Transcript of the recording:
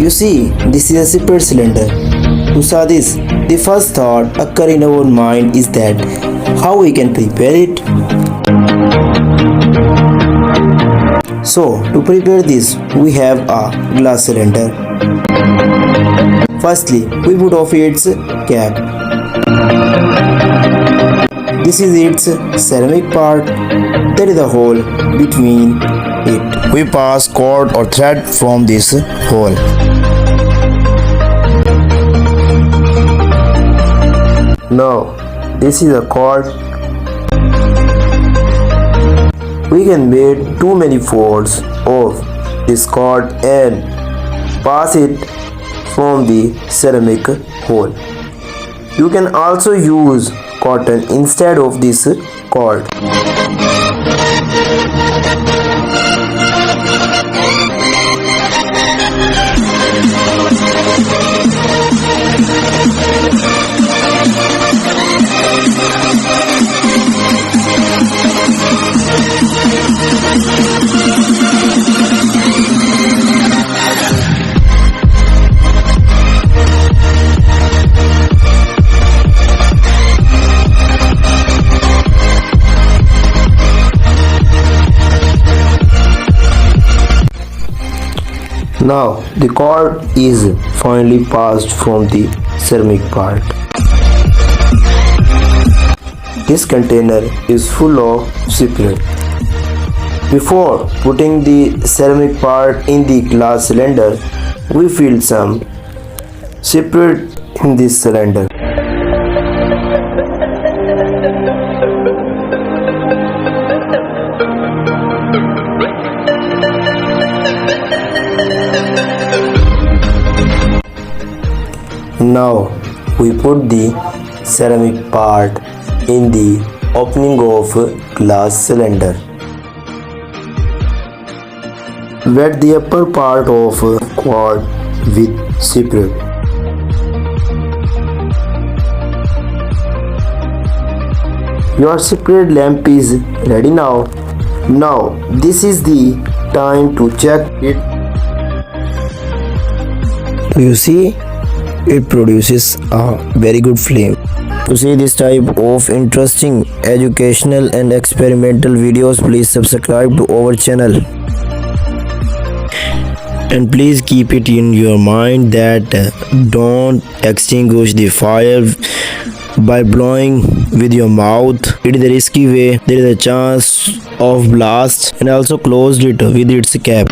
You see, this is a separate cylinder. To saw this, the first thought occur in our mind is that how we can prepare it. So, to prepare this, we have a glass cylinder. Firstly, we put off its cap. This is its ceramic part, that is the hole between it. We pass cord or thread from this hole. Now, this is a cord. We can make too many folds of this cord and pass it from the ceramic hole. You can also use cotton instead of this cord. Now the cord is finally passed from the ceramic part. This container is full of spirit. Before putting the ceramic part in the glass cylinder, we fill some spirit in this cylinder. Now we put the ceramic part in the opening of glass cylinder. Wet the upper part of cord with spirit. Your spirit lamp is ready now. Now this is the time to check it. You see, it produces a very good flame. To see this type of interesting educational and experimental videos, please subscribe to our channel. And please keep it in your mind that don't extinguish the fire by blowing with your mouth. It is a risky way. There is a chance of blast, and also close it with its cap.